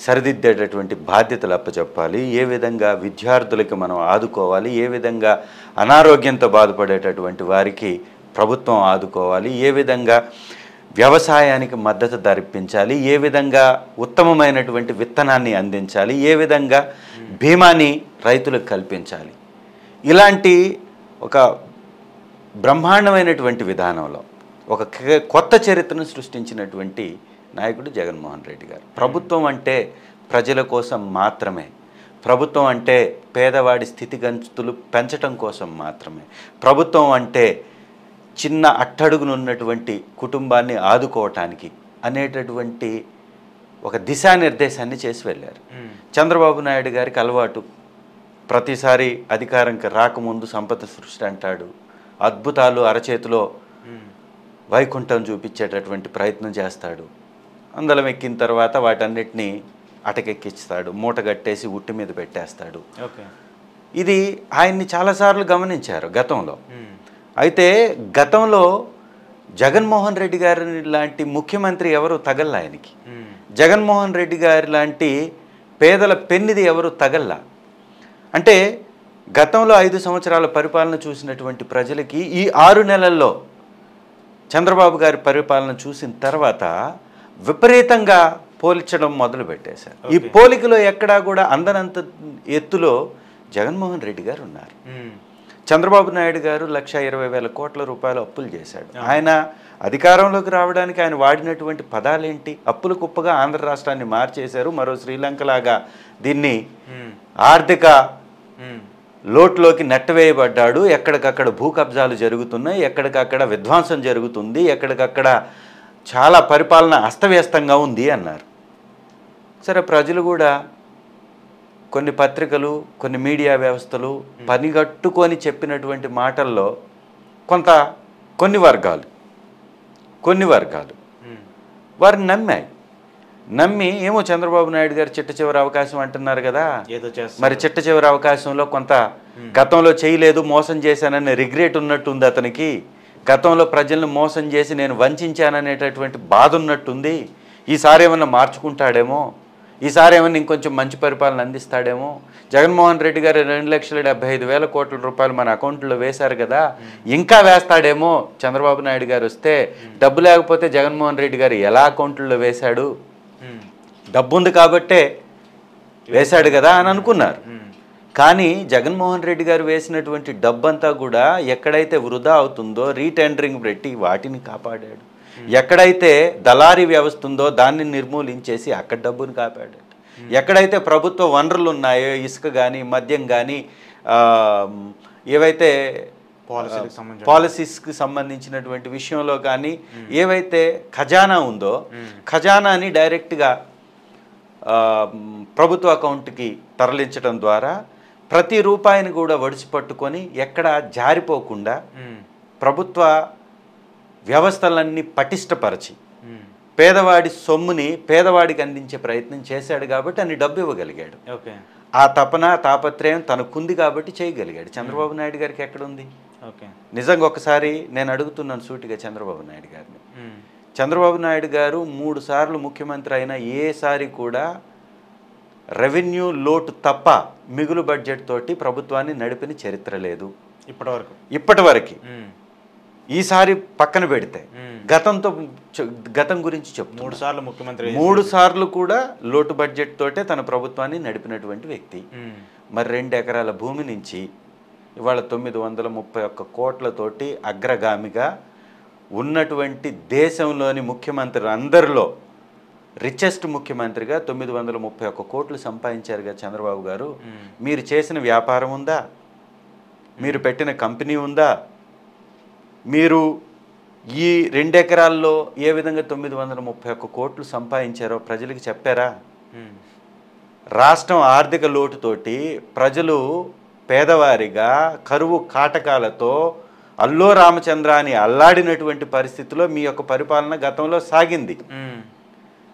సరిదిద్దేటటువంటి బాధ్యతలు అప్పచెప్పాలి, ఏ విధంగా విద్యార్థులకి మనం ఆదుకోవాలి, ఏ విధంగా అనారోగ్యంతో బాధపడేటటువంటి వారికి ప్రభుత్వం ఆదుకోవాలి, ఏ విధంగా వ్యవసాయానికి మద్దతు ధర ఇప్పించాలి, ఏ విధంగా ఉత్తమమైనటువంటి విత్తనాన్ని అందించాలి, ఏ విధంగా బీమాని రైతులకు కల్పించాలి. ఇలాంటి ఒక బ్రహ్మాండమైనటువంటి విధానంలో ఒక కొత్త చరిత్రను సృష్టించినటువంటి నాయకుడు జగన్మోహన్ రెడ్డి గారు. ప్రభుత్వం అంటే ప్రజల కోసం మాత్రమే, ప్రభుత్వం అంటే పేదవాడి స్థితిగతులు పెంచడం కోసం మాత్రమే, ప్రభుత్వం అంటే చిన్న అట్టడుగునున్నటువంటి కుటుంబాన్ని ఆదుకోవటానికి అనేటటువంటి ఒక దిశానిర్దేశాన్ని చేసి వెళ్ళారు. చంద్రబాబు నాయుడు గారికి అలవాటు, ప్రతిసారి అధికారంకి రాకముందు సంపద సృష్టి అంటాడు, అద్భుతాలు అరచేతిలో వైకుంఠం చూపించేటటువంటి ప్రయత్నం చేస్తాడు, అందలం ఎక్కిన తర్వాత వాటన్నిటినీ అటకెక్కిస్తాడు, మూట కట్టేసి ఉట్టి మీద పెట్టేస్తాడు. ఇది ఆయన్ని చాలాసార్లు గమనించారు గతంలో. అయితే గతంలో జగన్మోహన్ రెడ్డి గారి లాంటి ముఖ్యమంత్రి ఎవరు తగల్లా ఆయనకి, జగన్మోహన్ రెడ్డి గారి లాంటి పేదల పెన్నిది ఎవరు తగల్లా. అంటే గతంలో 5 సంవత్సరాల పరిపాలన చూసినటువంటి ప్రజలకి ఈ 6 నెలల్లో చంద్రబాబు గారి పరిపాలన చూసిన తర్వాత విపరీతంగా పోల్చడం మొదలుపెట్టేశారు. ఈ పోలికలో ఎక్కడా కూడా అందనంత ఎత్తులో జగన్మోహన్ రెడ్డి గారు ఉన్నారు. చంద్రబాబు నాయుడు గారు 1,20,000 కోట్ల రూపాయలు అప్పులు చేశాడు. ఆయన అధికారంలోకి రావడానికి ఆయన వాడినటువంటి పదాలేంటి? అప్పుల కుప్పగా ఆంధ్ర రాష్ట్రాన్ని మార్చేశారు, మరో శ్రీలంకలాగా దీన్ని ఆర్థిక లోట్లోకి నెట్టవేయబడ్డాడు, ఎక్కడికక్కడ భూ కబ్జాలు జరుగుతున్నాయి, ఎక్కడికక్కడ విధ్వంసం జరుగుతుంది, ఎక్కడికక్కడ చాలా పరిపాలన అస్తవ్యస్తంగా ఉంది అన్నారు. సరే, ప్రజలు కూడా కొన్ని పత్రికలు, కొన్ని మీడియా వ్యవస్థలు పనిగట్టుకొని చెప్పినటువంటి మాటల్లో కొన్ని వర్గాలు వారిని నమ్మి ఏమో చంద్రబాబు నాయుడు గారు చిట్ట చివరి అవకాశం అంటున్నారు కదా, మరి చిట్ట చివరి అవకాశంలో కొంత గతంలో చేయలేదు, మోసం చేశాననే రిగ్రెట్ ఉన్నట్టుంది అతనికి, గతంలో ప్రజలను మోసం చేసి నేను వంచాననేటటువంటి బాధ ఉన్నట్టుంది, ఈసారి ఏమన్నా మార్చుకుంటాడేమో, ఈసారి ఏమన్నా ఇంకొంచెం మంచి పరిపాలన అందిస్తాడేమో, జగన్మోహన్ రెడ్డి గారు 2,75,000 కోట్ల రూపాయలు మన అకౌంట్లో వేశారు కదా, ఇంకా వేస్తాడేమో, చంద్రబాబు నాయుడు గారు వస్తే డబ్బు లేకపోతే జగన్మోహన్ రెడ్డి గారు ఎలా అకౌంట్లో వేశాడు, డబ్బు ఉంది కాబట్టే వేశాడు కదా అని అనుకున్నారు. కానీ జగన్మోహన్ రెడ్డి గారు వేసినటువంటి డబ్బంతా కూడా ఎక్కడైతే వృధా అవుతుందో రీటెండరింగ్ పెట్టి వాటిని కాపాడాడు, ఎక్కడైతే దళారీ వ్యవస్థ ఉందో దాన్ని నిర్మూలించేసి అక్కడ డబ్బుని కాపాడాడు, ఎక్కడైతే ప్రభుత్వ వనరులు ఉన్నాయో ఇసుక కానీ మద్యం కానీ ఏవైతే పాలసీస్కి సంబంధించినటువంటి విషయంలో కానీ ఏవైతే ఖజానా ఉందో ఖజానాని డైరెక్ట్గా ప్రభుత్వ అకౌంట్కి తరలించడం ద్వారా ప్రతి రూపాయిని కూడా వడిసి పట్టుకొని ఎక్కడ జారిపోకుండా ప్రభుత్వ వ్యవస్థలన్నీ పటిష్టపరిచి పేదవాడి సొమ్ముని పేదవాడికి అందించే ప్రయత్నం చేశాడు కాబట్టి అన్ని డబ్బు ఇవ్వగలిగాడు. ఆ తపన తాపత్రయం తనకుంది కాబట్టి చేయగలిగాడు. చంద్రబాబు నాయుడు గారికి ఎక్కడుంది? నిజంగా ఒకసారి నేను అడుగుతున్నాను సూటిగా చంద్రబాబు నాయుడు గారిని, చంద్రబాబు నాయుడు గారు 3 సార్లు ముఖ్యమంత్రి అయినా ఏసారి కూడా రెవెన్యూ లోటు తప్ప మిగులు బడ్జెట్ తోటి ప్రభుత్వాన్ని నడిపిన చరిత్ర లేదు ఇప్పటివరకు. ఈసారి పక్కన పెడితే గతం గురించి చెప్తాను, 3 సార్లు ముఖ్యమంత్రి, 3 సార్లు కూడా లోటు బడ్జెట్ తోటే తన ప్రభుత్వాన్ని నడిపినటువంటి వ్యక్తి. మరి 2 ఎకరాల భూమి నుంచి ఇవాళ 931 కోట్లతోటి అగ్రగామిగా ఉన్నటువంటి దేశంలోని ముఖ్యమంత్రులు అందరిలో రిచెస్ట్ ముఖ్యమంత్రిగా 931 కోట్లు సంపాదించారుగా చంద్రబాబు గారు. మీరు చేసిన వ్యాపారం ఉందా? మీరు పెట్టిన కంపెనీ ఉందా? మీరు ఈ 2 ఎకరాల్లో ఏ విధంగా 931 కోట్లు సంపాదించారో ప్రజలకు చెప్పారా? రాష్ట్రం ఆర్థిక లోటుతోటి ప్రజలు పేదవారిగా కరువు కాటకాలతో అల్లో రామచంద్ర అని అల్లాడినటువంటి పరిస్థితిలో మీ యొక్క పరిపాలన గతంలో సాగింది.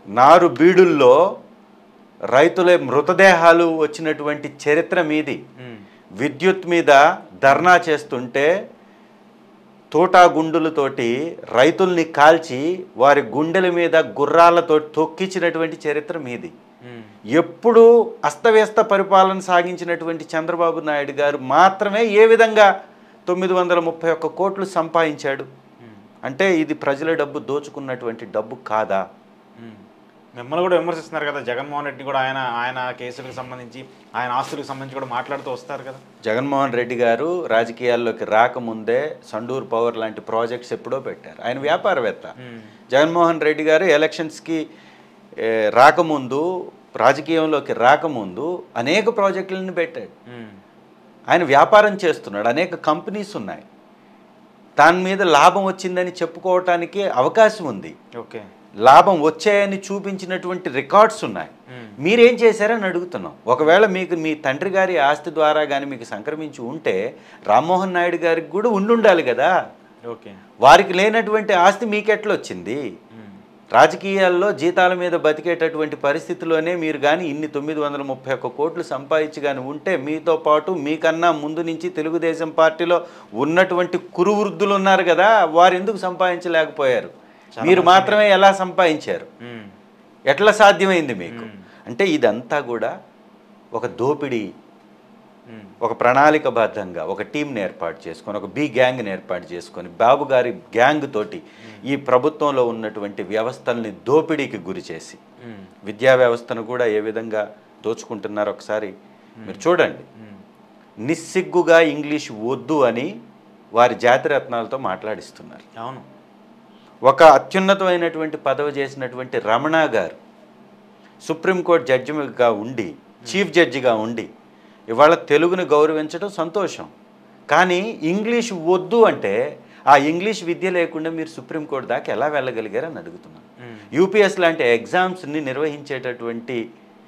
నారు బీడుల్లో రైతుల మృతదేహాలు వచ్చినటువంటి చరిత్ర మీది. విద్యుత్ మీద ధర్నా చేస్తుంటే తోటా గుండులతోటి రైతుల్ని కాల్చి వారి గుండెల మీద గుర్రాలతో తొక్కించినటువంటి చరిత్ర మీది. ఎప్పుడు అస్తవ్యస్త పరిపాలన సాగించినటువంటి చంద్రబాబు నాయుడు గారు మాత్రమే ఏ విధంగా 931 కోట్లు సంపాదించాడు అంటే ఇది ప్రజల డబ్బు దోచుకున్నటువంటి డబ్బు కాదా? మిమ్మల్ని కూడా విమర్శిస్తున్నారు కదా, జగన్మోహన్ రెడ్డి కూడా ఆయన కేసులకు సంబంధించి ఆయన ఆస్తులకు సంబంధించి కూడా మాట్లాడుతూ వస్తారు కదా. జగన్మోహన్ రెడ్డి గారు రాజకీయాల్లోకి రాకముందే సండూర్ పవర్ లాంటి ప్రాజెక్ట్స్ ఎప్పుడో పెట్టారు. ఆయన వ్యాపారవేత్త. జగన్మోహన్ రెడ్డి గారు ఎలక్షన్స్కి రాకముందు, రాజకీయంలోకి రాకముందు అనేక ప్రాజెక్టులను పెట్టాడు. ఆయన వ్యాపారం చేస్తున్నాడు, అనేక కంపెనీస్ ఉన్నాయి. దాని మీద లాభం వచ్చిందని చెప్పుకోవటానికి అవకాశం ఉంది. ఓకే, లాభం వచ్చాయని చూపించినటువంటి రికార్డ్స్ ఉన్నాయి. మీరేం చేశారని అడుగుతున్నాం. ఒకవేళ మీకు మీ తండ్రి గారి ఆస్తి ద్వారా కానీ మీకు సంక్రమించి ఉంటే రామ్మోహన్ నాయుడు గారికి కూడా ఉండాలి కదా. ఓకే, వారికి లేనటువంటి ఆస్తి మీకెట్లా వచ్చింది? రాజకీయాల్లో జీతాల మీద బతికేటటువంటి పరిస్థితిలోనే మీరు కానీ ఇన్ని 931 కోట్లు సంపాదించి కానీ ఉంటే, మీతో పాటు మీకన్నా ముందు నుంచి తెలుగుదేశం పార్టీలో ఉన్నటువంటి కురువృద్ధులు ఉన్నారు కదా, వారు ఎందుకు సంపాదించలేకపోయారు? మీరు మాత్రమే ఎలా సంపాదించారు? ఎట్లా సాధ్యమైంది మీకు? అంటే ఇదంతా కూడా ఒక దోపిడీ, ఒక ప్రణాళికబద్ధంగా ఒక టీంని ఏర్పాటు చేసుకొని, ఒక బి గ్యాంగ్ని ఏర్పాటు చేసుకొని, బాబు గారి గ్యాంగ్ తోటి ఈ ప్రభుత్వంలో ఉన్నటువంటి వ్యవస్థల్ని దోపిడీకి గురి చేసి, విద్యా వ్యవస్థను కూడా ఏ విధంగా దోచుకుంటున్నారో ఒకసారి మీరు చూడండి. నిస్సిగ్గుగా ఇంగ్లీష్ వద్దు అని వారి జాతిరత్నాలతో మాట్లాడిస్తున్నారు. అవును, ఒక అత్యున్నతమైనటువంటి పదవి చేసినటువంటి రమణ గారు సుప్రీంకోర్టు జడ్జిగా ఉండి, చీఫ్ జడ్జిగా ఉండి, ఇవాళ తెలుగుని గౌరవించడం సంతోషం. కానీ ఇంగ్లీష్ వద్దు అంటే ఆ ఇంగ్లీష్ విద్య లేకుండా మీరు సుప్రీంకోర్టు దాకా ఎలా వెళ్ళగలిగారని అడుగుతున్నాను. యూపీఎస్ లాంటి ఎగ్జామ్స్ని నిర్వహించేటటువంటి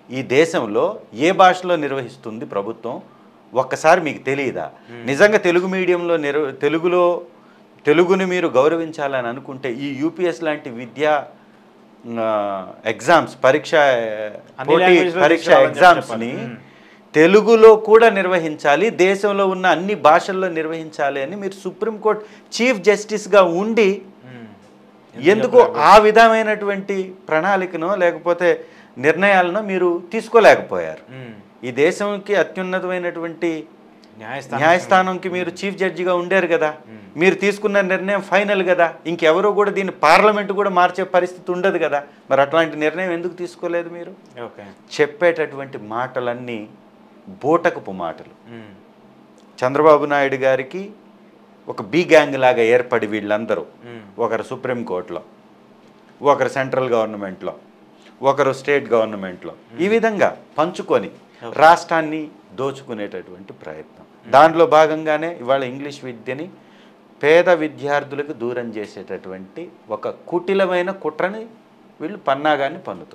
ఈ దేశంలో ఏ భాషలో నిర్వహిస్తుంది ప్రభుత్వం? ఒక్కసారి మీకు తెలియదా? నిజంగా తెలుగు మీడియంలో తెలుగుని మీరు గౌరవించాలని అనుకుంటే ఈ యూపీఎస్ లాంటి విద్యా ఎగ్జామ్స్, పరీక్ష ఎగ్జామ్స్ని తెలుగులో కూడా నిర్వహించాలి, దేశంలో ఉన్న అన్ని భాషల్లో నిర్వహించాలి అని మీరు సుప్రీంకోర్టు చీఫ్ జస్టిస్గా ఉండి ఎందుకు ఆ విధమైనటువంటి ప్రణాళికనో లేకపోతే నిర్ణయాలను మీరు తీసుకోలేకపోయారు? ఈ దేశంకి అత్యున్నతమైనటువంటి న్యాయస్థానంకి మీరు చీఫ్ జడ్జిగా ఉండారు కదా, మీరు తీసుకున్న నిర్ణయం ఫైనల్ కదా, ఇంకెవరో కూడా దీన్ని పార్లమెంట్ కూడా మార్చే పరిస్థితి ఉండదు కదా, మరి అట్లాంటి నిర్ణయం ఎందుకు తీసుకోలేదు మీరు? చెప్పేటటువంటి మాటలన్నీ బూటకపు మాటలు. చంద్రబాబు నాయుడు గారికి ఒక బి గ్యాంగ్ లాగా ఏర్పడి వీళ్ళందరూ, ఒకరు సుప్రీంకోర్టులో, ఒకరు సెంట్రల్ గవర్నమెంట్లో, ఒకరు స్టేట్ గవర్నమెంట్లో, ఈ విధంగా పంచుకొని రాష్ట్రాన్ని దోచుకునేటటువంటి ప్రయత్నం. దాంట్లో భాగంగానే ఇవాళ ఇంగ్లీష్ విద్యని పేద విద్యార్థులకు దూరం చేసేటటువంటి ఒక కుటిలమైన కుట్రని వీళ్ళు పన్నాగాన్ని పన్నుతున్నారు.